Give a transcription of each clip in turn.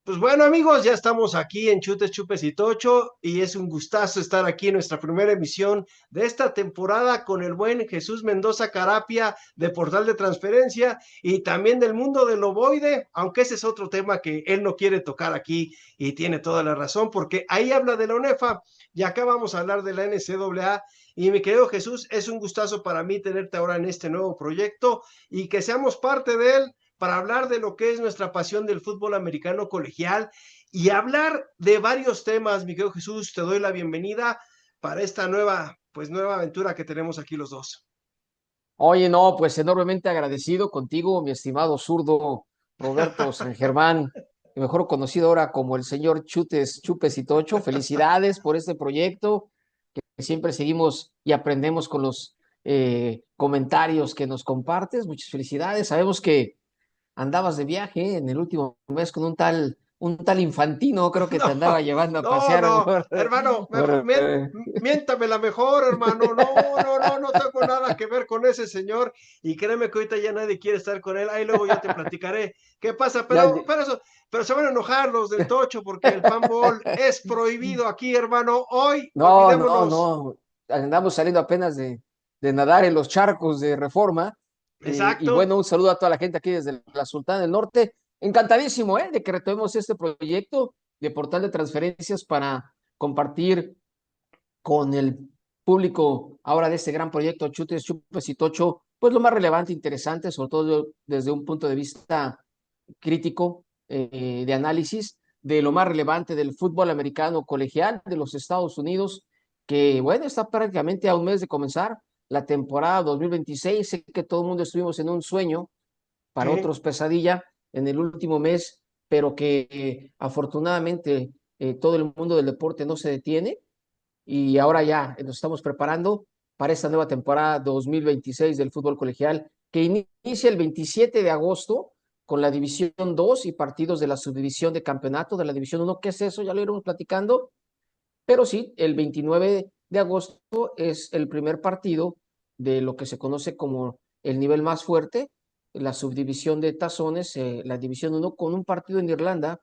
Pues bueno, amigos, ya estamos aquí en Chutes, Chupes y Tocho y es un gustazo estar aquí en nuestra primera emisión de esta temporada con el buen Jesús Mendoza Carapia de Portal de Transferencia y también del mundo del ovoide, aunque ese es otro tema que él no quiere tocar aquí y tiene toda la razón porque ahí habla de la UNEFA y acá vamos a hablar de la NCAA. Y mi querido Jesús, es un gustazo para mí tenerte ahora en este nuevo proyecto y que seamos parte de él para hablar de lo que es nuestra pasión del fútbol americano colegial y hablar de varios temas. Mi querido Jesús, te doy la bienvenida para esta nueva aventura que tenemos aquí los dos. Oye, no, pues enormemente agradecido contigo, mi estimado zurdo Roberto San Germán, mejor conocido ahora como el señor Chutes, Chupes y Tocho. Felicidades por este proyecto, que siempre seguimos y aprendemos con los comentarios que nos compartes. Muchas felicidades. Sabemos que andabas de viaje en el último mes con un tal Infantino, creo que te No, andaba llevando a no, pasear no, hermano, por, miéntame la mejor, hermano. No, no, no, no tengo nada que ver con ese señor. Y créeme que ahorita ya nadie quiere estar con él. Ahí luego ya te platicaré qué pasa, ya, pero se van a enojar los del Tocho porque el fanball es prohibido aquí, hermano. Hoy, No, no, olvidémonos. no. Andamos saliendo apenas de nadar en los charcos de Reforma. Y Exacto. bueno, un saludo a toda la gente aquí desde la Sultana del Norte. Encantadísimo, de que retomemos este proyecto de portal de transferencias para compartir con el público ahora de este gran proyecto Chutes, Chupes y Tocho, pues lo más relevante, interesante, sobre todo desde un punto de vista crítico, de análisis de lo más relevante del fútbol americano colegial de los Estados Unidos, que bueno, está prácticamente a un mes de comenzar la temporada 2026. Sé que todo el mundo estuvimos en un sueño, para Sí. otros pesadilla, en el último mes, pero que afortunadamente todo el mundo del deporte no se detiene y ahora ya nos estamos preparando para esta nueva temporada 2026 del fútbol colegial, que inicia el 27 de agosto con la División 2 y partidos de la subdivisión de campeonato de la División 1. ¿Qué es eso? Ya lo iremos platicando, pero sí, el 29 de agosto es el primer partido de lo que se conoce como el nivel más fuerte, la subdivisión de tazones, la División 1, con un partido en Irlanda.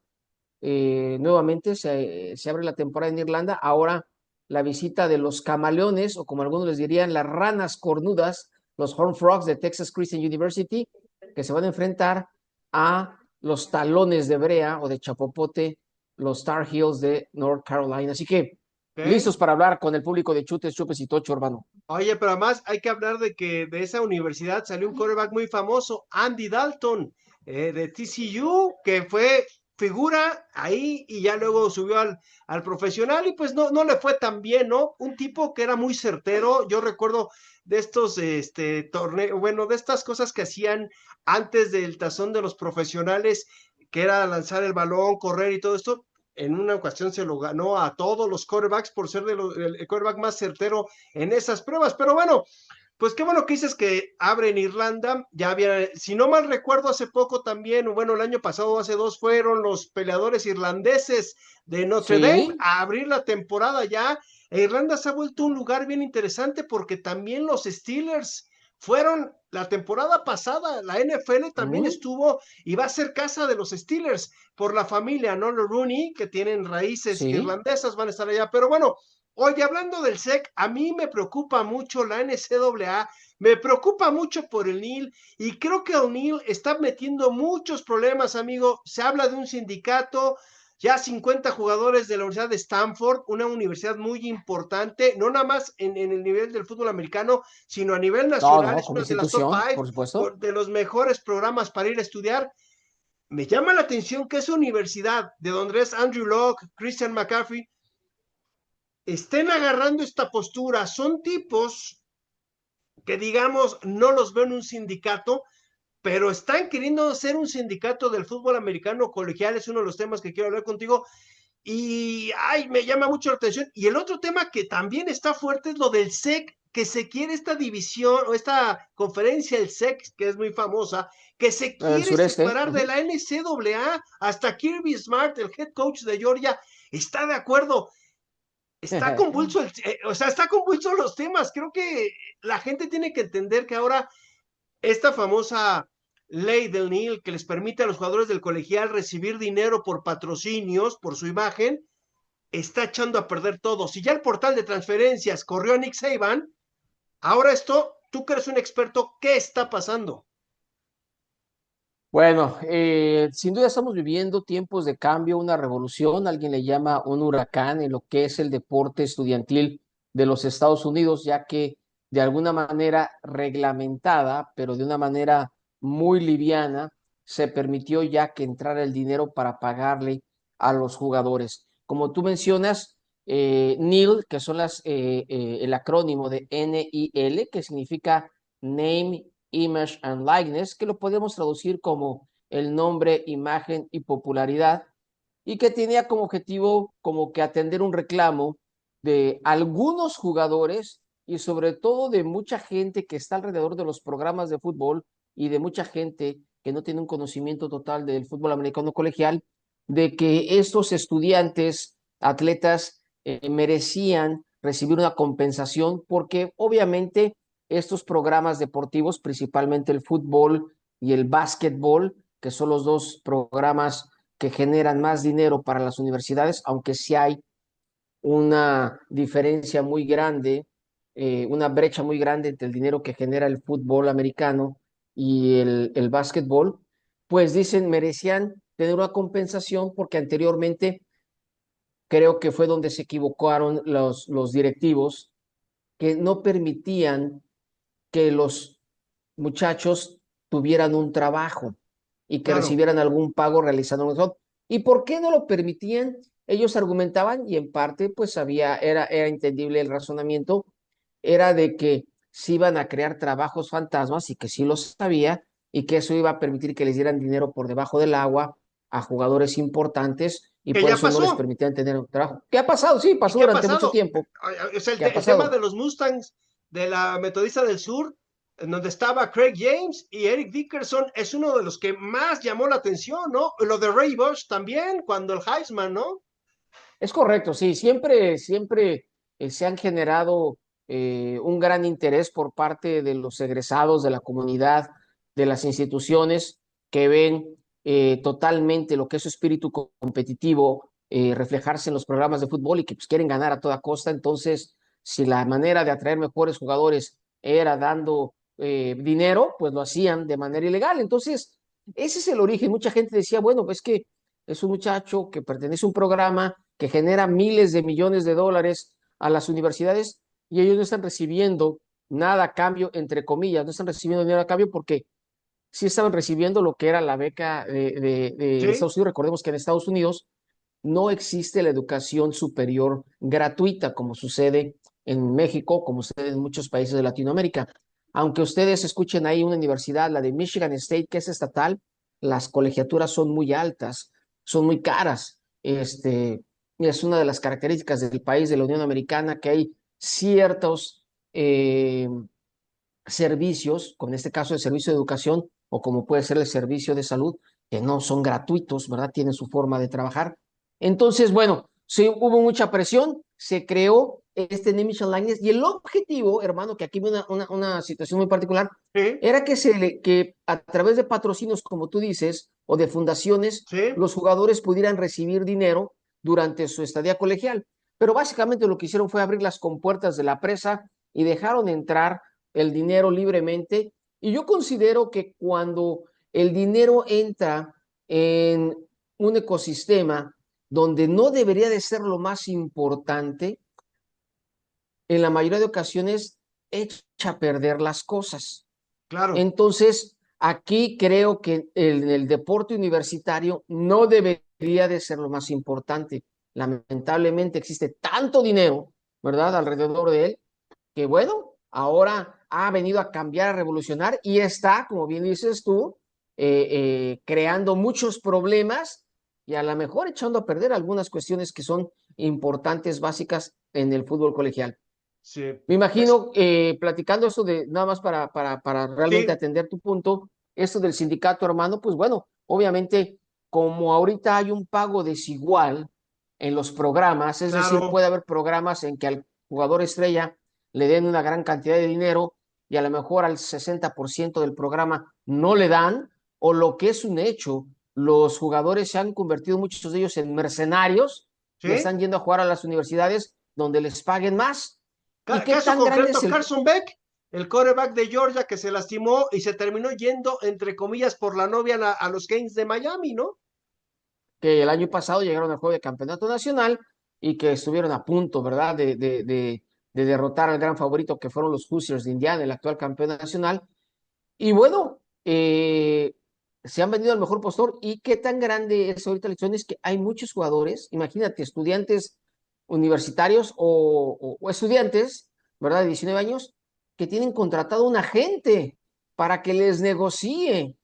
Nuevamente se abre la temporada en Irlanda. Ahora la visita de los camaleones, o como algunos les dirían, las ranas cornudas, los Horned Frogs de Texas Christian University, que se van a enfrentar a los talones de brea o de chapopote, los Tar Heels de North Carolina. Así que Ok. listos para hablar con el público de Chutes, Chupes y Tocho, hermano. Oye, pero además hay que hablar de que de esa universidad salió un quarterback muy famoso, Andy Dalton, de TCU, que fue figura ahí y ya luego subió al profesional y pues no, no le fue tan bien, ¿no? Un tipo que era muy certero, yo recuerdo de estos torneos, bueno, de estas cosas que hacían antes del tazón de los profesionales, que era lanzar el balón, correr y todo esto. En una ocasión se lo ganó a todos los quarterbacks por ser el quarterback más certero en esas pruebas. Pero bueno, pues qué bueno que dices que abre en Irlanda. Ya había, si no mal recuerdo, hace poco también, bueno, el año pasado, hace dos, fueron los peleadores irlandeses de Notre Dame Sí, a abrir la temporada ya. E Irlanda se ha vuelto un lugar bien interesante porque también los Steelers fueron la temporada pasada, la NFL también uh, estuvo y va a ser casa de los Steelers por la familia, ¿no? Los Rooney, que tienen raíces sí. irlandesas, van a estar allá. Pero bueno, oye, hablando del SEC, a mí me preocupa mucho la NCAA, me preocupa mucho por el NIL y creo que O'Neill está metiendo muchos problemas, amigo. Se habla de un sindicato, ya 50 jugadores de la Universidad de Stanford, una universidad muy importante, no nada más en el nivel del fútbol americano, sino a nivel No, nacional, no, es como una de las top institución, 5 por supuesto. de los mejores programas para ir a estudiar. Me llama la atención que esa universidad de donde es Andrew Locke, Christian McCaffrey, estén agarrando esta postura. Son tipos que, digamos, no los veo en un sindicato, pero están queriendo ser un sindicato del fútbol americano colegial. Es uno de los temas que quiero hablar contigo. Y, ay, me llama mucho la atención. Y el otro tema que también está fuerte es lo del SEC, que se quiere esta división o esta conferencia, el SEC, que es muy famosa, que se El quiere sureste. separar de la NCAA. Hasta Kirby Smart, el head coach de Georgia, está de acuerdo. Está convulso, o sea, está convulso los temas. Creo que la gente tiene que entender que ahora esta famosa ley del NIL que les permite a los jugadores del colegial recibir dinero por patrocinios, por su imagen, está echando a perder todo. Si ya el portal de transferencias corrió a Nick Saban, ahora esto, tú que eres un experto, ¿qué está pasando? Bueno, sin duda estamos viviendo tiempos de cambio, una revolución, alguien le llama un huracán en lo que es el deporte estudiantil de los Estados Unidos, ya que de alguna manera reglamentada, pero de una manera muy liviana, se permitió ya que entrara el dinero para pagarle a los jugadores. Como tú mencionas, NIL, que son el acrónimo de NIL, que significa Name, Image and Likeness, que lo podemos traducir como el nombre, imagen y popularidad, y que tenía como objetivo como que atender un reclamo de algunos jugadores y sobre todo de mucha gente que está alrededor de los programas de fútbol y de mucha gente que no tiene un conocimiento total del fútbol americano colegial, de que estos estudiantes, atletas, merecían recibir una compensación porque obviamente estos programas deportivos, principalmente el fútbol y el básquetbol, que son los dos programas que generan más dinero para las universidades, aunque sí hay una diferencia muy grande, una brecha muy grande entre el dinero que genera el fútbol americano y el básquetbol, pues dicen merecían tener una compensación porque anteriormente creo que fue donde se equivocaron los directivos que no permitían que los muchachos tuvieran un trabajo y que Claro, recibieran algún pago realizando un job. ¿Y por qué no lo permitían? Ellos argumentaban, y en parte, pues era entendible el razonamiento, era de que se iban a crear trabajos fantasmas y que sí lo sabía, y que eso iba a permitir que les dieran dinero por debajo del agua a jugadores importantes y que por ya eso no les pasó. permitían tener un trabajo. ¿Qué ha pasado? Sí, ¿Y pasó qué ha durante mucho pasado? tiempo. O sea, ¿Qué ha el tema de pasado? los Mustangs de la Metodista del Sur, en donde estaba Craig James y Eric Dickerson, es uno de los que más llamó la atención, ¿no? Lo de Ray Bush también, cuando el Heisman, ¿no? Es correcto, sí, siempre se han generado un gran interés por parte de los egresados, de la comunidad, de las instituciones que ven totalmente lo que es su espíritu competitivo reflejarse en los programas de fútbol y que pues, quieren ganar a toda costa. Entonces, si la manera de atraer mejores jugadores era dando dinero, pues lo hacían de manera ilegal. Entonces, ese es el origen. Mucha gente decía, bueno, pues que es un muchacho que pertenece a un programa que genera miles de millones de dólares a las universidades y ellos no están recibiendo nada a cambio, entre comillas, no están recibiendo dinero a cambio porque sí estaban recibiendo lo que era la beca de Sí, Estados Unidos. Recordemos que en Estados Unidos no existe la educación superior gratuita como sucede en México, como sucede en muchos países de Latinoamérica. Aunque ustedes escuchen ahí una universidad, la de Michigan State, que es estatal, las colegiaturas son muy altas, son muy caras. Es una de las características del país de la Unión Americana que hay ciertos servicios, como en este caso el servicio de educación o como puede ser el servicio de salud, que no son gratuitos, ¿verdad? Tienen su forma de trabajar. Entonces, bueno, sí hubo mucha presión, se creó este Naming Likeness y el objetivo, hermano, que aquí hay una situación muy particular, sí, era que a través de patrocinios, como tú dices, o de fundaciones, sí. los jugadores pudieran recibir dinero durante su estadía colegial. Pero básicamente lo que hicieron fue abrir las compuertas de la presa y dejaron entrar el dinero libremente. Y yo considero que cuando el dinero entra en un ecosistema donde no debería de ser lo más importante, en la mayoría de ocasiones echa a perder las cosas. Claro, Entonces, aquí creo que el deporte universitario no debería de ser lo más importante. Lamentablemente existe tanto dinero, ¿verdad?, alrededor de él, que bueno, ahora ha venido a cambiar, a revolucionar y está, como bien dices tú, creando muchos problemas y a lo mejor echando a perder algunas cuestiones que son importantes, básicas en el fútbol colegial. sí. Me Es, imagino, platicando eso de nada más para realmente sí, atender tu punto, esto del sindicato, hermano, pues bueno, obviamente, como ahorita hay un pago desigual en los programas, es decir, claro, puede haber programas en que al jugador estrella le den una gran cantidad de dinero y a lo mejor al 60% del programa no le dan, o lo que es un hecho, los jugadores se han convertido muchos de ellos en mercenarios y ¿Sí? están yendo a jugar a las universidades donde les paguen más. ¿Y qué Caso tan grande concreto, es el... Carson Beck, el quarterback de Georgia que se lastimó y se terminó yendo, entre comillas, por la novia a los Kings de Miami, ¿no? que el año pasado llegaron al juego de campeonato nacional y que estuvieron a punto, ¿verdad?, de derrotar al gran favorito que fueron los Hoosiers de Indiana, el actual campeón nacional. Y bueno, se han vendido al mejor postor. ¿Y qué tan grande es ahorita la elección? Es que hay muchos jugadores, imagínate, estudiantes universitarios o estudiantes, ¿verdad?, de 19 años, que tienen contratado un agente para que les negocie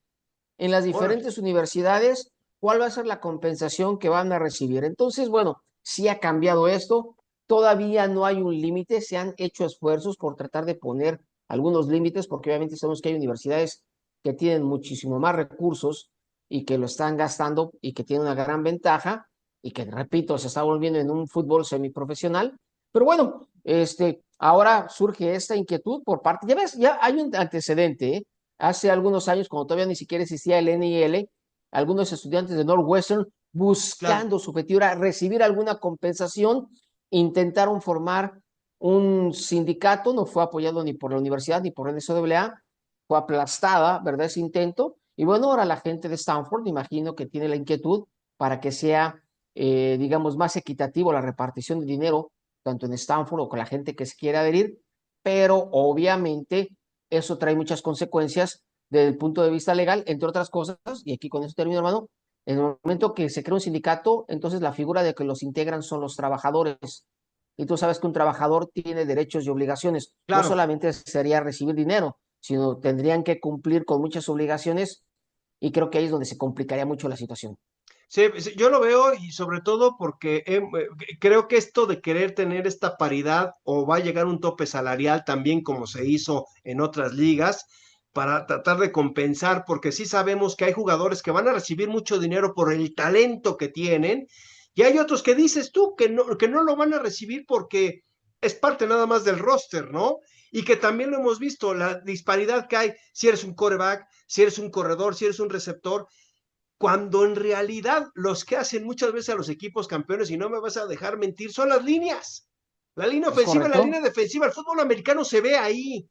en las Órale. diferentes universidades cuál va a ser la compensación que van a recibir. Entonces, bueno, sí ha cambiado esto, todavía no hay un límite, se han hecho esfuerzos por tratar de poner algunos límites, porque obviamente sabemos que hay universidades que tienen muchísimo más recursos y que lo están gastando y que tienen una gran ventaja y que, repito, se está volviendo en un fútbol semiprofesional. Pero bueno, ahora surge esta inquietud por parte, ya ves, ya hay un antecedente, ¿eh? Hace algunos años, cuando todavía ni siquiera existía el NIL, algunos estudiantes de Northwestern, Claro. buscando su objetivo era recibir alguna compensación, intentaron formar un sindicato, no fue apoyado ni por la universidad ni por la NCAA, fue aplastada, ¿verdad?, ese intento. Y bueno, ahora la gente de Stanford, imagino que tiene la inquietud para que sea, digamos, más equitativo la repartición de dinero, tanto en Stanford o con la gente que se quiera adherir, pero obviamente eso trae muchas consecuencias desde el punto de vista legal, entre otras cosas, y aquí con eso termino, hermano, en el momento que se crea un sindicato, entonces la figura de que los integran son los trabajadores. Y tú sabes que un trabajador tiene derechos y obligaciones. No Claro. solamente sería recibir dinero, sino tendrían que cumplir con muchas obligaciones y creo que ahí es donde se complicaría mucho la situación. Sí, sí, yo lo veo y sobre todo porque creo que esto de querer tener esta paridad o va a llegar un tope salarial también como se hizo en otras ligas para tratar de compensar, porque sí sabemos que hay jugadores que van a recibir mucho dinero por el talento que tienen y hay otros que dices tú que no lo van a recibir porque es parte nada más del roster, ¿no? Y que también lo hemos visto, la disparidad que hay si eres un quarterback, si eres un corredor, si eres un receptor cuando en realidad los que hacen muchas veces a los equipos campeones, y no me vas a dejar mentir, son las líneas. La línea ¿Es ofensiva y la línea correcto? defensiva. El fútbol americano se ve ahí,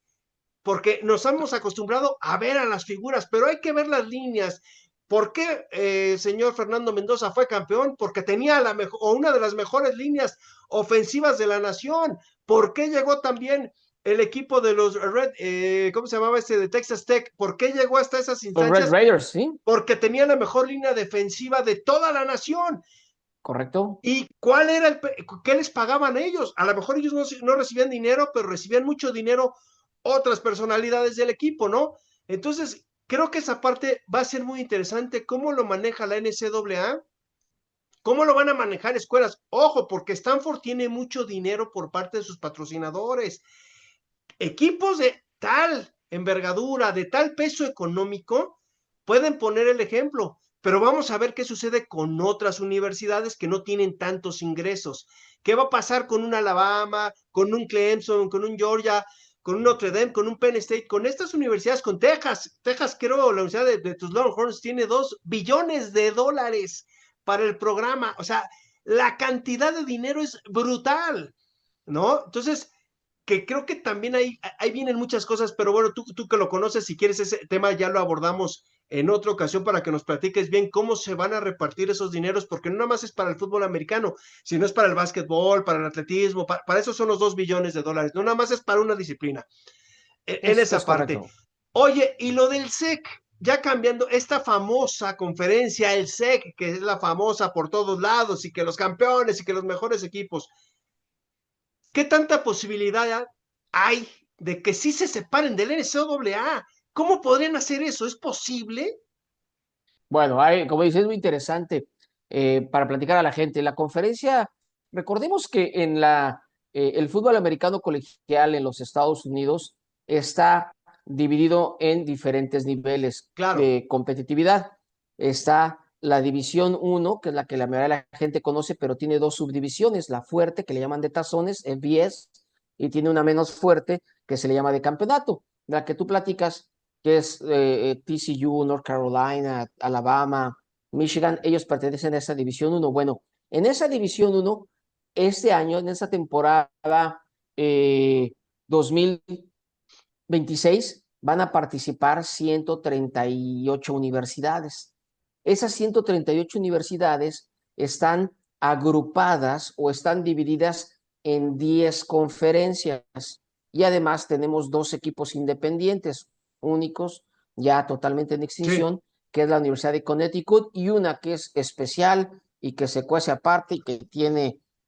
porque nos hemos acostumbrado a ver a las figuras, pero hay que ver las líneas. ¿Por qué señor Fernando Mendoza fue campeón? Porque tenía la mejor, o una de las mejores líneas ofensivas de la nación. ¿Por qué llegó también el equipo de los Red, ¿cómo se llamaba este de Texas Tech? ¿Por qué llegó hasta esas Los Red instancias? Raiders, ¿sí? Porque tenía la mejor línea defensiva de toda la nación. ¿Correcto? ¿Y cuál era qué les pagaban ellos? A lo mejor ellos no recibían dinero, pero recibían mucho dinero otras personalidades del equipo, ¿no? Entonces, creo que esa parte va a ser muy interesante. ¿Cómo lo maneja la NCAA? ¿Cómo lo van a manejar escuelas? Ojo, porque Stanford tiene mucho dinero por parte de sus patrocinadores. Equipos de tal envergadura, de tal peso económico, pueden poner el ejemplo, pero vamos a ver qué sucede con otras universidades que no tienen tantos ingresos. ¿Qué va a pasar con un Alabama, con un Clemson, con un Georgia, con un Notre Dame, con un Penn State, con estas universidades, con Texas? Texas, creo, la Universidad de tus Longhorns tiene $2 billones para el programa. O sea, la cantidad de dinero es brutal, ¿no? Entonces, que creo que también ahí vienen muchas cosas, pero bueno, tú que lo conoces, si quieres ese tema ya lo abordamos en otra ocasión para que nos platiques bien cómo se van a repartir esos dineros, porque no nada más es para el fútbol americano, sino es para el básquetbol, para el atletismo, para eso son los $2 billones, no nada más es para una disciplina, en Es esa parte. correcto. Oye, y lo del SEC, ya cambiando esta famosa conferencia, el SEC, que es la famosa por todos lados, y que los campeones y que los mejores equipos, ¿qué tanta posibilidad hay de que sí se separen del NCAA? ¿Cómo podrían hacer eso? ¿Es posible? Bueno, como dices, es muy interesante para platicar a la gente. La conferencia, recordemos que el fútbol americano colegial en los Estados Unidos está dividido en diferentes niveles Claro, de competitividad. Está la División uno, que es la que la mayoría de la gente conoce, pero tiene dos subdivisiones, la fuerte, que le llaman de tazones, FBS, y tiene una menos fuerte, que se le llama de campeonato. La que tú platicas que es TCU, North Carolina, Alabama, Michigan, ellos pertenecen a esa División 1. Bueno, en esa División 1, este año, en esa temporada 2026, van a participar 138 universidades. Esas 138 universidades están agrupadas o están divididas en 10 conferencias. Y además tenemos dos equipos independientes, únicos, ya totalmente en Sí. extinción, que es la Universidad de Connecticut, y una que es especial y que se cuece aparte y que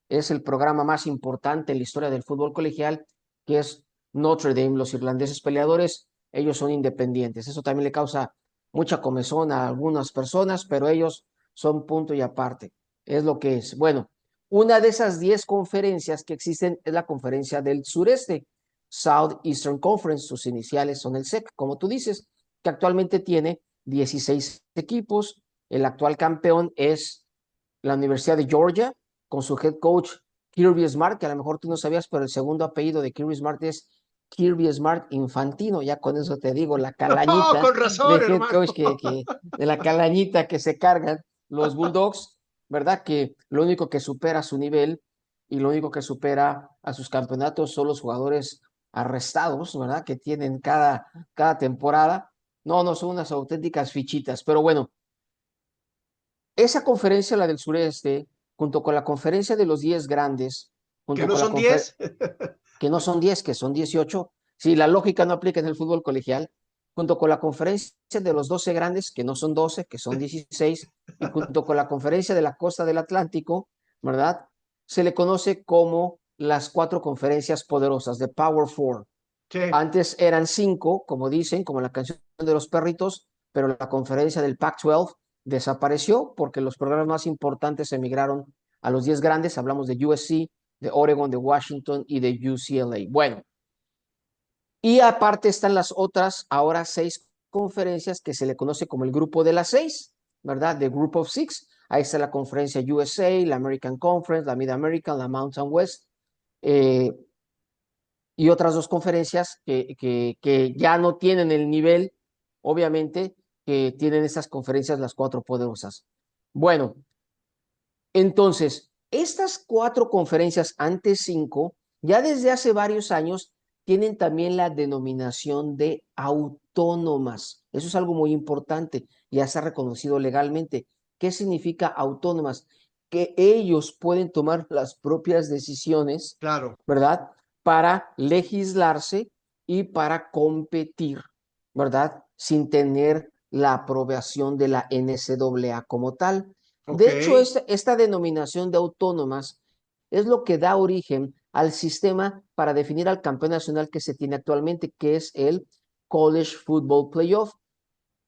es el programa más importante en la historia del fútbol colegial, que es Notre Dame. Los irlandeses peleadores, ellos son independientes. Eso también le causa mucha comezón a algunas personas, pero ellos son punto y aparte. Es lo que es. Bueno, una de esas 10 conferencias que existen es la conferencia del sureste, Southeastern Conference. Sus iniciales son el SEC, como tú dices, que actualmente tiene 16 equipos. El actual campeón es la Universidad de Georgia, con su head coach Kirby Smart, que a lo mejor tú no sabías, pero el segundo apellido de Kirby Smart es Kirby Smart Infantino. Ya con eso te digo, la Oh, calañita con razón, de head hermano. coach de la calañita que se cargan los Bulldogs, ¿verdad? Que lo único que supera su nivel y lo único que supera a sus campeonatos son los jugadores arrestados, ¿verdad? Que tienen cada temporada. No, no, son unas auténticas fichitas, pero bueno, esa conferencia, la del sureste, junto con la conferencia de los 10 grandes, ¿Que junto no con la son conferencia, 10? que no son 10, que son 18, si la lógica no aplica en el fútbol colegial, junto con la conferencia de los 12 grandes, que no son 12, que son 16, y junto con la conferencia de la costa del Atlántico, ¿verdad? Se le conoce como las cuatro conferencias poderosas, de Power Four. Sí. Antes eran cinco, como dicen, como la canción de los perritos, pero la conferencia del Pac-12 desapareció porque los programas más importantes emigraron a los 10 grandes. Hablamos de USC, de Oregon, de Washington y de UCLA. Bueno, y aparte están las otras, ahora 6 conferencias que se le conoce como el grupo de las 6, ¿verdad? The Group of Six. Ahí está la conferencia USA, la American Conference, la Mid-American, la Mountain West. Eh, y otras dos conferencias que ya no tienen el nivel, obviamente, que tienen estas conferencias las cuatro poderosas. Bueno, entonces, estas cuatro conferencias, antes cinco, ya desde hace varios años tienen también la denominación de autónomas. Eso es algo muy importante, ya se ha reconocido legalmente. ¿Qué significa autónomas? Que ellos pueden tomar las propias decisiones, Claro. ¿verdad? Para legislarse y para competir, ¿verdad? Sin tener la aprobación de la NCAA como tal. Ok. De hecho, esta denominación de autónomas es lo que da origen al sistema para definir al campeón nacional que se tiene actualmente, que es el College Football Playoff.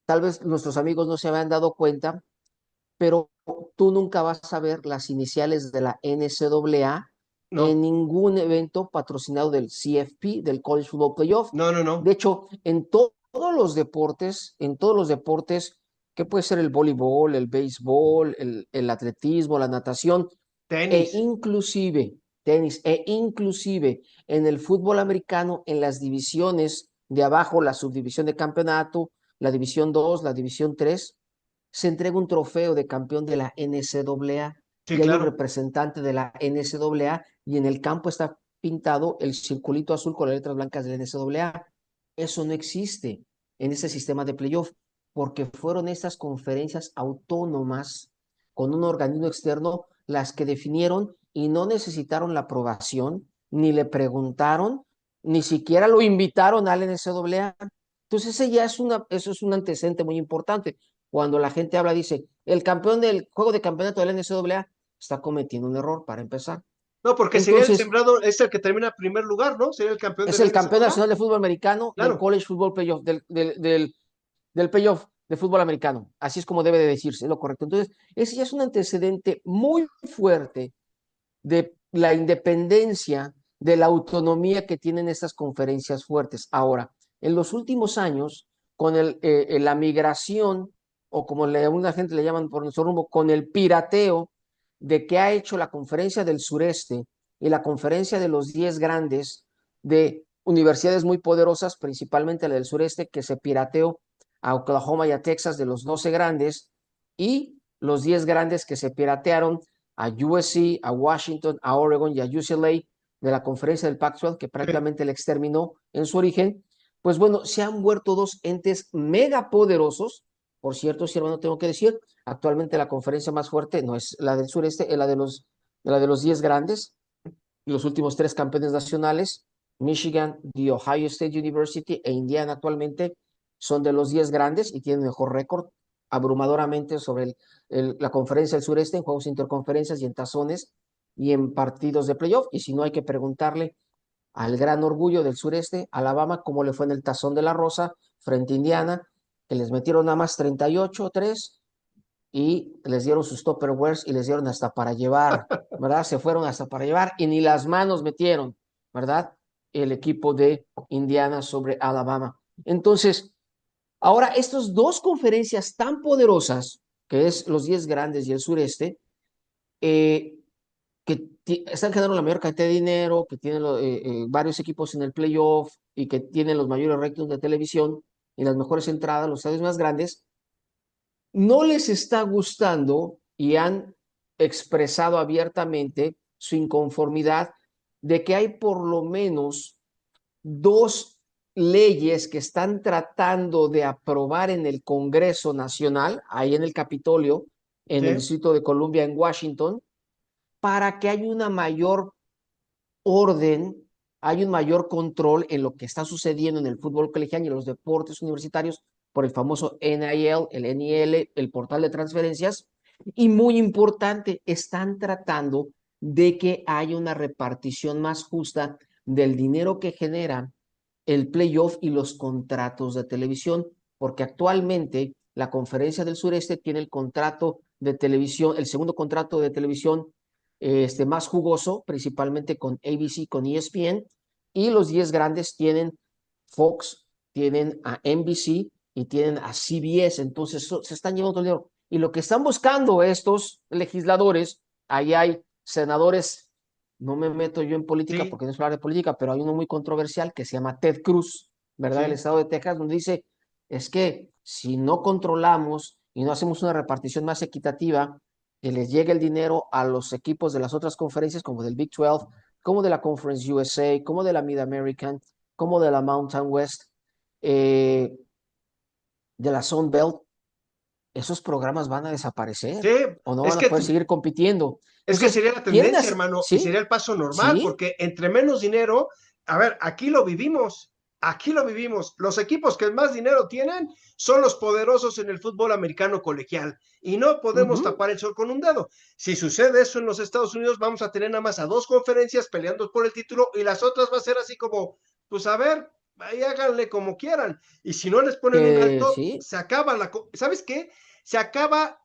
Tal vez nuestros amigos no se habían dado cuenta, pero tú nunca vas a ver las iniciales de la NCAA No. en ningún evento patrocinado del CFP, del College Football Playoff. No, no, no. De hecho, en todos los deportes, que puede ser el voleibol, el béisbol, el atletismo, la natación, e Tenis. inclusive tenis, e inclusive en el fútbol americano, en las divisiones de abajo, la subdivisión de campeonato, la división 2, la división 3, se entrega un trofeo de campeón de la NCAA Sí, y hay un claro. representante de la NCAA y en el campo está pintado el circulito azul con las letras blancas de la NCAA. Eso no existe en ese sistema de playoff porque fueron estas conferencias autónomas con un organismo externo las que definieron y no necesitaron la aprobación, ni le preguntaron, ni siquiera lo invitaron al NCAA. Entonces, eso es un antecedente muy importante. Cuando la gente habla, dice, el campeón del juego de campeonato del NCAA está cometiendo un error para empezar. No, porque sería el Entonces, sembrado, es el que termina en primer lugar, ¿no? Sería el campeón es del el campeón NCAA. nacional de fútbol americano del Claro. College Football Playoff, del playoff de fútbol americano. Así es como debe de decirse, es lo correcto. Entonces, ese ya es un antecedente muy fuerte de la independencia, de la autonomía que tienen estas conferencias fuertes. Ahora, en los últimos años, con la migración, o como una gente le llaman por nuestro rumbo, con el pirateo de que ha hecho la conferencia del sureste y la conferencia de los 10 grandes, de universidades muy poderosas, principalmente la del sureste, que se pirateó a Oklahoma y a Texas de los 12 grandes, y los 10 grandes que se piratearon a USC, a Washington, a Oregon y a UCLA de la conferencia del Pac-12, que prácticamente le exterminó en su origen. Pues bueno, se han vuelto dos entes mega poderosos. Por cierto, si hermano, tengo que decir, actualmente la conferencia más fuerte no es la del sureste, es la de los 10 grandes, los últimos 3 campeones nacionales, Michigan, The Ohio State University e Indiana actualmente son de los 10 grandes y tienen mejor récord abrumadoramente sobre la conferencia del sureste en juegos interconferencias y en tazones y en partidos de playoff. Y si no, hay que preguntarle al gran orgullo del sureste, Alabama, cómo le fue en el tazón de la Rosa frente a Indiana, que les metieron nada más 38-3 y les dieron sus Tupperwares y les dieron hasta para llevar, ¿verdad? Se fueron hasta para llevar y ni las manos metieron, ¿verdad? El equipo de Indiana sobre Alabama. Entonces, ahora estas dos conferencias tan poderosas, que es los 10 grandes y el sureste, eh, que están generando la mayor cantidad de dinero, que tienen varios equipos en el playoff y que tienen los mayores ratings de televisión y las mejores entradas, los estadios más grandes, no les está gustando y han expresado abiertamente su inconformidad de que hay por lo menos dos leyes que están tratando de aprobar en el Congreso Nacional, ahí en el Capitolio, en el ¿Sí? Distrito de Columbia, en Washington, para que haya una mayor orden, hay un mayor control en lo que está sucediendo en el fútbol colegial y en los deportes universitarios por el famoso NIL, el NIL, el portal de transferencias. Y muy importante, están tratando de que haya una repartición más justa del dinero que genera el playoff y los contratos de televisión, porque actualmente la Conferencia del Sureste tiene el contrato de televisión, el segundo contrato de televisión más jugoso, principalmente con ABC, con ESPN, y los 10 grandes tienen Fox, tienen a NBC y tienen a CBS, entonces se están llevando todo el dinero. Y lo que están buscando estos legisladores, ahí hay senadores, no me meto yo en política Sí, porque no es hablar de política, pero hay uno muy controversial que se llama Ted Cruz, ¿verdad? Del sí. estado de Texas, donde dice, es que si no controlamos y no hacemos una repartición más equitativa, que les llegue el dinero a los equipos de las otras conferencias, como del Big 12, como de la Conference USA, como de la Mid-American, como de la Mountain West, eh, de la Sun Belt, esos programas van a desaparecer Sí, o no es van a que poder seguir compitiendo. Es que Entonces, sería la quieren tendencia, hacer, hermano, y ¿sí? sería el paso normal, ¿Sí? porque entre menos dinero, a ver, aquí lo vivimos. Los equipos que más dinero tienen son los poderosos en el fútbol americano colegial, y no Uh podemos -huh. tapar el sol con un dedo. Si sucede eso en los Estados Unidos, vamos a tener nada más a dos conferencias peleando por el título, y las otras va a ser así como, pues a ver, ahí háganle como quieran. Y si no les ponen un alto, Sí. se acaba ¿sabes qué? Se acaba,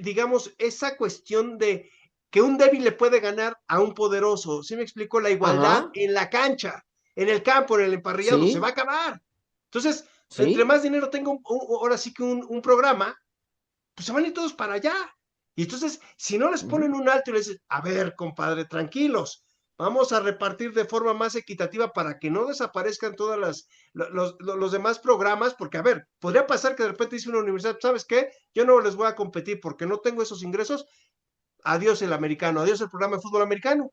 digamos, esa cuestión de que un débil le puede ganar a un poderoso. ¿Sí me explico? La igualdad Ajá. en la cancha, en el campo, en el emparrillado, se va a Sí. acabar. Entonces, entre Sí. más dinero tenga ahora sí que un programa, pues se van a ir todos para allá. Y entonces, si no les Uh -huh. ponen un alto y les dicen, a ver, compadre, tranquilos, vamos a repartir de forma más equitativa para que no desaparezcan todas los demás programas, porque a ver, podría pasar que de repente dice una universidad, ¿sabes qué? Yo no les voy a competir porque no tengo esos ingresos, adiós el americano, adiós el programa de fútbol americano.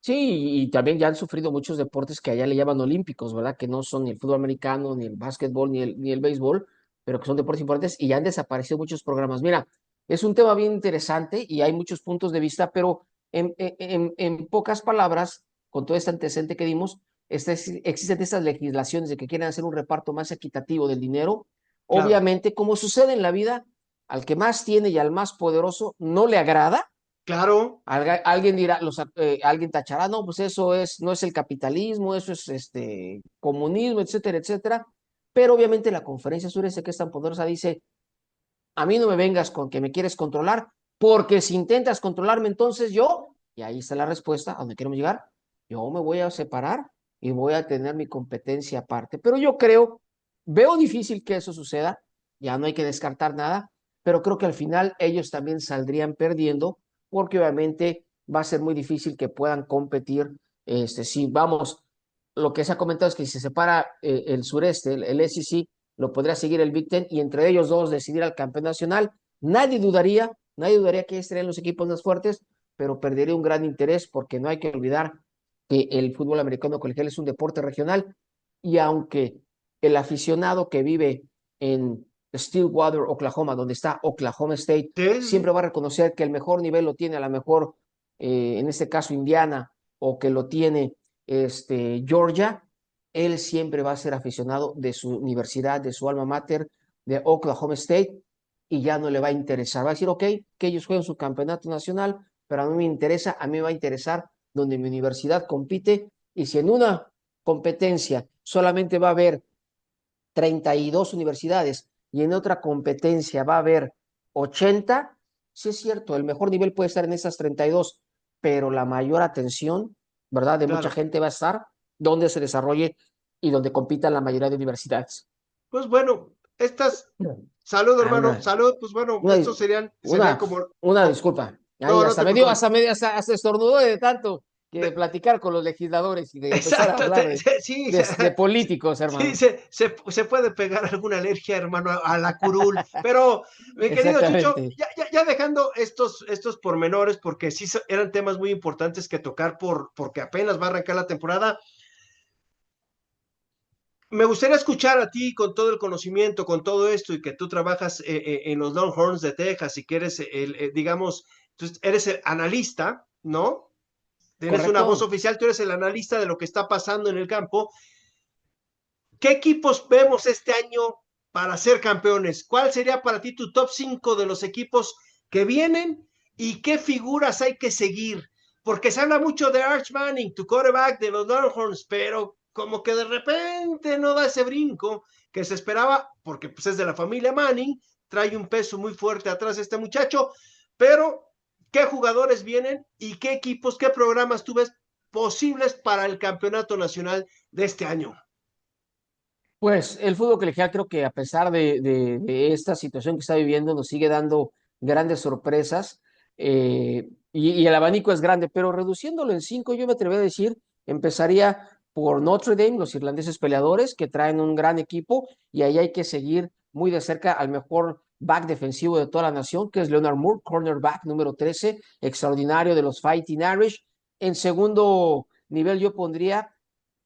Sí, y también ya han sufrido muchos deportes que allá le llaman olímpicos, ¿verdad? Que no son ni el fútbol americano, ni el básquetbol, ni el béisbol, pero que son deportes importantes y ya han desaparecido muchos programas. Mira, es un tema bien interesante y hay muchos puntos de vista, pero en pocas palabras, con todo este antecedente que dimos, existen estas legislaciones de que quieren hacer un reparto más equitativo del dinero. Claro, Obviamente, como sucede en la vida, al que más tiene y al más poderoso no le agrada. claro, Alguien dirá, alguien tachará, no, pues eso no es el capitalismo, eso es comunismo, etcétera, etcétera. Pero obviamente la conferencia sureste, que es tan poderosa, dice, a mí no me vengas con que me quieres controlar, porque si intentas controlarme, entonces yo, y ahí está la respuesta a donde queremos llegar, yo me voy a separar y voy a tener mi competencia aparte. Pero yo veo difícil que eso suceda, ya no hay que descartar nada, pero creo que al final ellos también saldrían perdiendo, porque obviamente va a ser muy difícil que puedan competir, si vamos, lo que se ha comentado es que si se separa el sureste, el SEC, lo podría seguir el Big Ten y entre ellos dos decidir al campeón nacional. Nadie dudaría que estarían los equipos más fuertes, pero perdería un gran interés porque no hay que olvidar que el fútbol americano colegial es un deporte regional y aunque el aficionado que vive en Stillwater, Oklahoma, donde está Oklahoma State, Sí, sí, siempre sí. va a reconocer que el mejor nivel lo tiene a la mejor, en este caso Indiana, o que lo tiene Georgia, él siempre va a ser aficionado de su universidad, de su alma mater, de Oklahoma State, y ya no le va a interesar. Va a decir, ok, que ellos jueguen su campeonato nacional, pero a mí me interesa, a mí me va a interesar donde mi universidad compite, y si en una competencia solamente va a haber 32 universidades y en otra competencia va a haber 80, sí es cierto, el mejor nivel puede estar en esas 32, pero la mayor atención, ¿verdad? De mucha Claro. gente va a estar donde se desarrolle y donde compitan la mayoría de universidades. Pues bueno, salud, Ah, hermano, salud, pues bueno, una, estos serían una, como, una disculpa. Ahí no, no hasta te me dio, preocupes. hasta estornudó de tanto que De- platicar con los legisladores y de empezar a exacto, hablar sí, de políticos, sí, hermano. se puede pegar alguna alergia, hermano, a la curul, pero mi querido Chucho, Exactamente. ya dejando estos pormenores, porque sí eran temas muy importantes que tocar porque apenas va a arrancar la temporada. Me gustaría escuchar a ti con todo el conocimiento, con todo esto y que tú trabajas en los Longhorns de Texas y que eres digamos, tú eres el analista, ¿no? Tienes una voz Correcto. oficial, tú eres el analista de lo que está pasando en el campo. ¿Qué equipos vemos este año para ser campeones? ¿Cuál sería para ti tu top 5 de los equipos que vienen y qué figuras hay que seguir? Porque se habla mucho de Arch Manning, tu quarterback de los Longhorns, pero como que de repente no da ese brinco que se esperaba, porque pues es de la familia Manning, trae un peso muy fuerte atrás este muchacho, pero ¿qué jugadores vienen y qué equipos, qué programas tú ves posibles para el campeonato nacional de este año? Pues el fútbol colegial creo que a pesar de esta situación que está viviendo nos sigue dando grandes sorpresas, y el abanico es grande, pero reduciéndolo en cinco, yo me atrevería a decir, empezaría por Notre Dame, los irlandeses peleadores, que traen un gran equipo y ahí hay que seguir muy de cerca al mejor back defensivo de toda la nación, que es Leonard Moore, cornerback número 13, extraordinario de los Fighting Irish. En segundo nivel yo pondría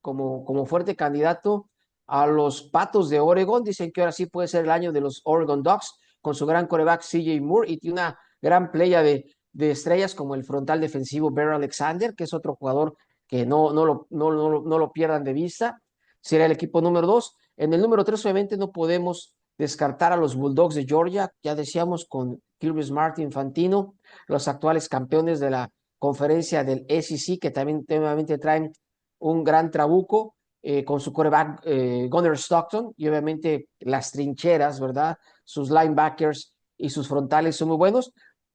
como fuerte candidato a los Patos de Oregon. Dicen que ahora sí puede ser el año de los Oregon Ducks con su gran coreback CJ Moore y tiene una gran playa de estrellas como el frontal defensivo Bear Alexander, que es otro jugador que no lo pierdan de vista. Será el equipo número 2. En el número 3 obviamente no podemos descartar a los Bulldogs de Georgia, ya decíamos con Kirby Smart Infantino, los actuales campeones de la conferencia del SEC, que también nuevamente traen un gran trabuco, con su quarterback Gunnar Stockton, y obviamente las trincheras, ¿verdad? Sus linebackers y sus frontales son muy buenos.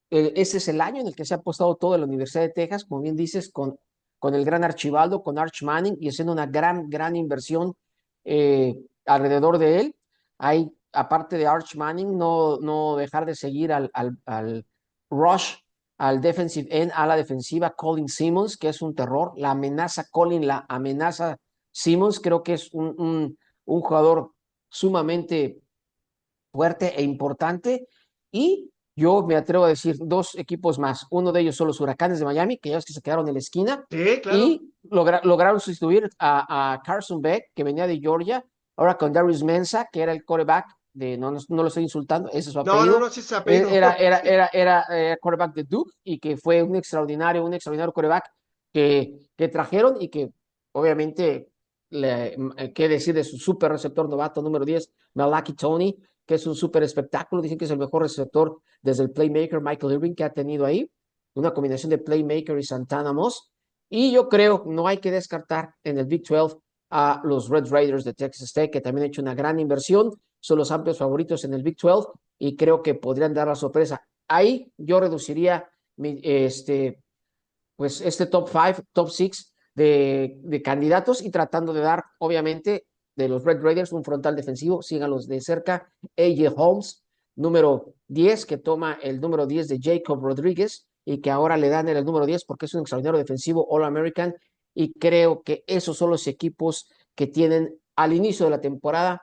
Ese es el año en el que se ha apostado todo en la Universidad de Texas, como bien dices, con el gran Archibaldo, con Arch Manning, y haciendo una gran inversión alrededor de él. Hay, aparte de Arch Manning, no dejar de seguir al Rush, al defensive end, a la defensiva, Colin Simmons, que es un terror. La amenaza Colin, la amenaza Simmons, creo que es un jugador sumamente fuerte e importante. Y yo me atrevo a decir dos equipos más. Uno de ellos son los Huracanes de Miami, que ya es que se quedaron en la esquina Sí, claro. y lograron sustituir a Carson Beck, que venía de Georgia, ahora con Darius Mensa, que era el quarterback no lo estoy insultando, ese es su No, no, no, apellido, sí se apellido. Sí. era quarterback de Duke y que fue un extraordinario quarterback que trajeron y que obviamente, qué decir de su super receptor novato número 10, Malaki Tony, que es un súper espectáculo. Dicen que es el mejor receptor desde el playmaker Michael Irving que ha tenido ahí. Una combinación de playmaker y Santana Moss. Y yo creo, no hay que descartar en el Big 12 a los Red Raiders de Texas Tech, que también han hecho una gran inversión. Son los amplios favoritos en el Big 12 y creo que podrían dar la sorpresa. Ahí yo reduciría pues este top 5, top 6 de candidatos y tratando de dar, obviamente, de los Red Raiders un frontal defensivo. Síganlos de cerca. AJ Holmes, número 10, que toma el número 10 de Jacob Rodríguez y que ahora le dan el número 10 porque es un extraordinario defensivo All-American y creo que esos son los equipos que tienen al inicio de la temporada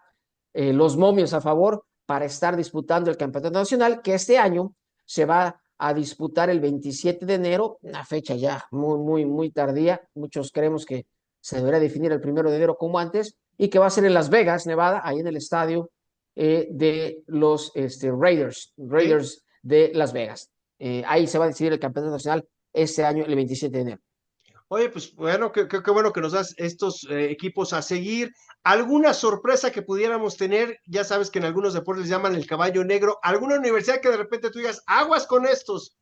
los momios a favor para estar disputando el campeonato nacional, que este año se va a disputar el 27 de enero, una fecha ya muy tardía. Muchos creemos que se debería definir el 1 de enero como antes, y que va a ser en Las Vegas, Nevada, ahí en el estadio de los ¿Sí? Raiders de Las Vegas. Ahí se va a decidir el campeonato nacional este año, el 27 de enero. Oye, pues bueno, qué bueno que nos das estos equipos a seguir. ¿Alguna sorpresa que pudiéramos tener? Ya sabes que en algunos deportes les llaman el caballo negro. ¿Alguna universidad que de repente tú digas, aguas con estos?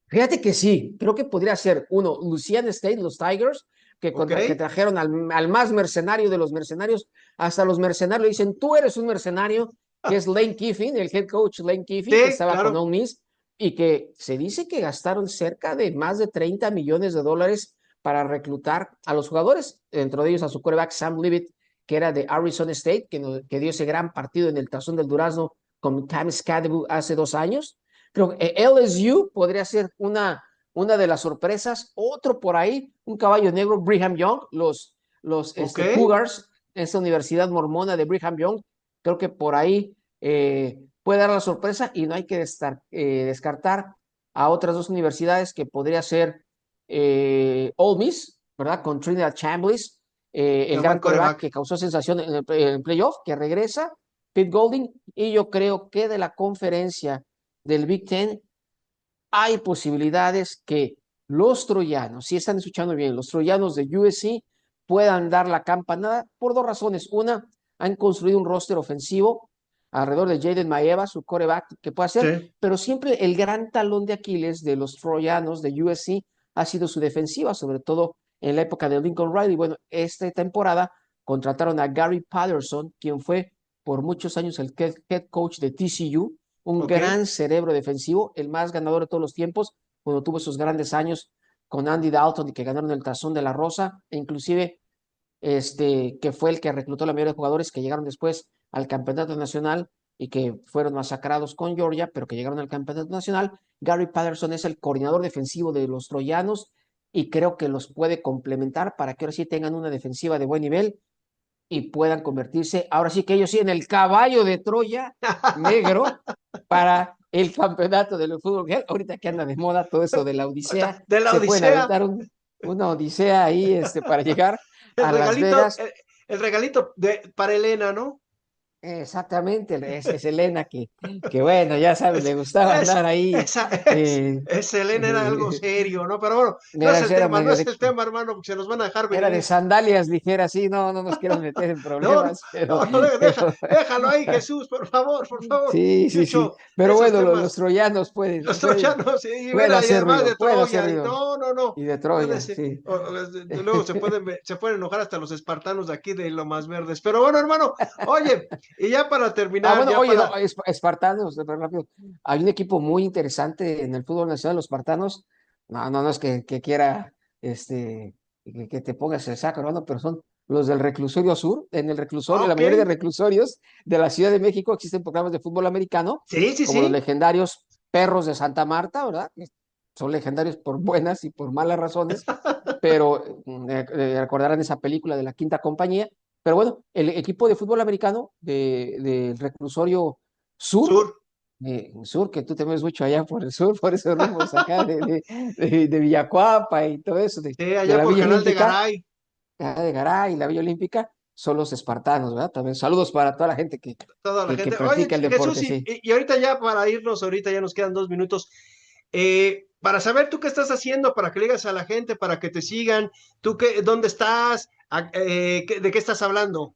Fíjate que sí, creo que podría ser uno, Louisiana State, los Tigers, ¿Ok? que trajeron al más mercenario de los mercenarios. Hasta los mercenarios le dicen, tú eres un mercenario, que es Lane Kiffin, el head coach Lane Kiffin, que Sí, estaba con claro. Ole Miss, y que se dice que gastaron cerca de más de 30 millones de dólares para reclutar a los jugadores, dentro de ellos a su quarterback Sam Leavitt, que era de Arizona State, que dio ese gran partido en el Tazón del Durazno con Cam Skadebu hace 2 años. Creo que LSU podría ser una de las sorpresas. Otro por ahí, un caballo negro, Brigham Young, los ¿Ok? Cougars, esta universidad mormona de Brigham Young. Creo que por ahí puede dar la sorpresa, y no hay que descartar a otras dos universidades que podría ser Ole Miss, ¿verdad? Con Trinidad Chambliss, el El buen gran coreback coreback. que causó sensación en el playoff, que regresa, Pete Golding. Y yo creo que de la conferencia del Big Ten hay posibilidades que los troyanos, si están escuchando bien, los troyanos de USC puedan dar la campanada por dos razones. Una, han construido un roster ofensivo alrededor de Jaden Maeva, su coreback, que puede hacer, Sí. pero siempre el gran talón de Aquiles de los troyanos de USC ha sido su defensiva, sobre todo en la época de Lincoln Riley. Bueno, esta temporada contrataron a Gary Patterson, quien fue por muchos años el head coach de TCU, un ¿Ok? gran cerebro defensivo, el más ganador de todos los tiempos, cuando tuvo esos grandes años con Andy Dalton y que ganaron el Tazón de la Rosa, e inclusive que fue el que reclutó la mayoría de jugadores que llegaron después al campeonato nacional y que fueron masacrados con Georgia, pero que llegaron al campeonato nacional. Gary Patterson es el coordinador defensivo de los troyanos, y creo que los puede complementar para que ahora sí tengan una defensiva de buen nivel y puedan convertirse, ahora sí que ellos sí, en el caballo de Troya negro para el campeonato del fútbol. Ahorita que anda de moda todo eso de la Odisea, De la se pueden Odisea. aventar una Odisea ahí para llegar El a Las regalito, Vegas. el regalito para Elena, ¿no? Exactamente, es Elena que bueno, ya sabes, Es, le gustaba andar ahí. esa eh, Elena era algo serio, ¿no? Pero bueno, no es el era tema, no medio es el tema, hermano, porque se nos van a dejar era de venir. sandalias ligeras, sí, no nos quiero meter en No, no, problemas, no, pero déjalo ahí, Jesús, por favor, sí. Chucho, Pero esos bueno, los temas, troyanos los troyanos, y pueden mira, y hacer además ruido, de pueden hacer Troya, y ruido. no, Y de puede Troya, ser, sí. luego se pueden enojar hasta los espartanos de aquí de Lomas Verdes, pero bueno, hermano, oye, y ya para terminar, Bueno, ya oye, no, para, espartanos, rápido. Hay un equipo muy interesante en el fútbol nacional, los espartanos. No es que quiera que te pongas el saco, hermano, pero son los del reclusorio sur. En el reclusorio, la ok, mayoría de reclusorios de la Ciudad de México existen programas de fútbol americano, como los sí, legendarios Perros de Santa Marta, ¿verdad? Que son legendarios por buenas y por malas razones, pero recordarán esa película de la Quinta Compañía. Pero bueno, el equipo de fútbol americano del reclusorio sur, sur, sur, que tú te ves mucho allá por el sur, por esos rumbos acá de Villacuapa y todo eso, sí, de allá la por Villa Canal de Olímpica, Garay. de Garay, la Villa Olímpica, son los espartanos, ¿verdad? También saludos para toda la gente Toda la que gente. Oye, practica el Jesús, deporte, sí. y ahorita ya para irnos, ahorita ya nos quedan 2 minutos. Para saber tú qué estás haciendo, para que le digas a la gente, para que te sigan, dónde estás, de qué estás hablando.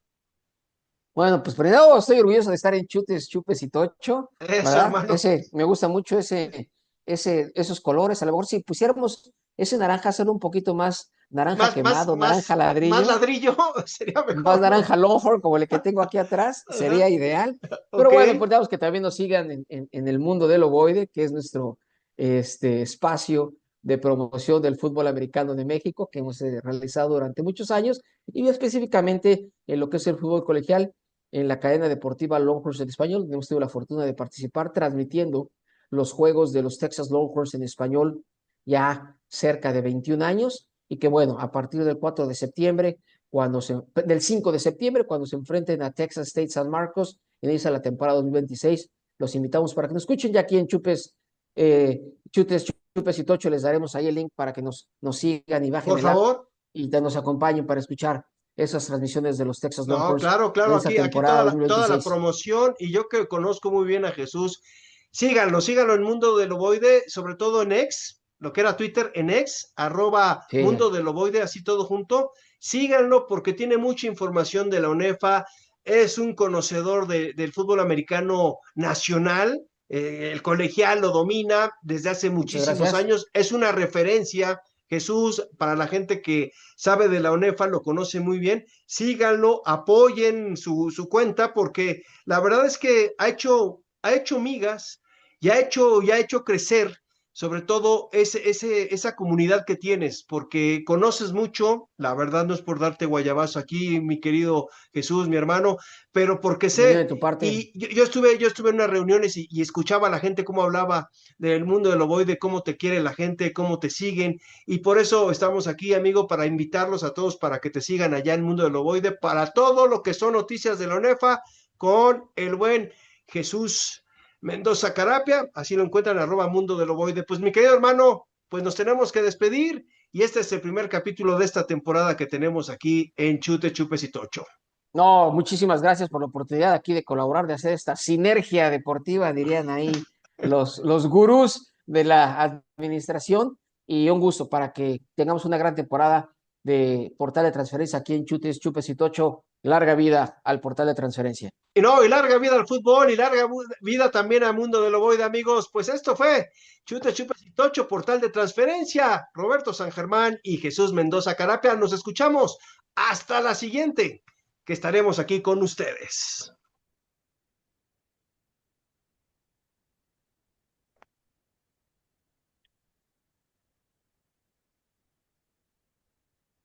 Bueno, pues primero estoy orgulloso de estar en Chutes, Chupes y Tocho, Eso, ¿verdad? hermano. Me gusta mucho esos colores. A lo mejor si pusiéramos ese naranja, hacerlo un poquito más naranja quemado, naranja Más ladrillo, ladrillo sería más mejor, ¿no? naranja Longhorn, como el que tengo aquí atrás, Ajá. sería ideal. Pero Ok. bueno, pues digamos que también nos sigan en el mundo del ovoide, que es nuestro espacio de promoción del fútbol americano de México, que hemos realizado durante muchos años, y específicamente en lo que es el fútbol colegial, en la cadena deportiva Longhorns en español. Hemos tenido la fortuna de participar transmitiendo los juegos de los Texas Longhorns en español ya cerca de 21 años, y que bueno, a partir del 4 de septiembre, del 5 de septiembre, cuando se enfrenten a Texas State San Marcos, inicia la temporada 2026. Los invitamos para que nos escuchen ya aquí en Chupes y Tocho. Les daremos ahí el link para que nos sigan y bajen Por el app favor. y nos acompañen para escuchar esas transmisiones de los Texas No, Longhorns claro, claro, en esta aquí temporada toda la 2026. promoción y yo que conozco muy bien a Jesús, síganlo en Mundo del Ovoide, sobre todo en X, lo que era Twitter, en X, @Mundo Sí, del Ovoide, así todo junto. Síganlo porque tiene mucha información de la UNEFA, es un conocedor del fútbol americano nacional, el colegial lo domina desde hace muchas muchísimos gracias. años, es una referencia. Jesús, para la gente que sabe de la UNEFA, lo conoce muy bien, síganlo, apoyen su cuenta, porque la verdad es que ha hecho migas y ha hecho crecer, sobre todo esa comunidad que tienes, porque conoces mucho, la verdad no es por darte guayabazo aquí, mi querido Jesús, mi hermano, pero porque Muy sé, de tu parte. y yo estuve en unas reuniones y escuchaba a la gente cómo hablaba del mundo del ovoide, cómo te quiere la gente, cómo te siguen, y por eso estamos aquí, amigo, para invitarlos a todos para que te sigan allá en Mundo del Ovoide, para todo lo que son noticias de la ONEFA, con el buen Jesús Mendoza Carapia, así lo encuentran @Mundo del Ovoide. Pues mi querido hermano, pues nos tenemos que despedir, y este es el primer capítulo de esta temporada que tenemos aquí en Chute, Chupes y Tocho. No, muchísimas gracias por la oportunidad aquí de colaborar, de hacer esta sinergia deportiva, dirían ahí los gurús de la administración. Y un gusto para que tengamos una gran temporada de portal de transferencia aquí en Chutes, Chupes y Tocho. Larga vida al portal de transferencia. Y no, y larga vida al fútbol y larga vida también al Mundo del Ovoide, amigos. Pues esto fue Chute, Chupes y Tocho, portal de transferencia. Roberto San Germán y Jesús Mendoza Carapia. Nos escuchamos hasta la siguiente, que estaremos aquí con ustedes.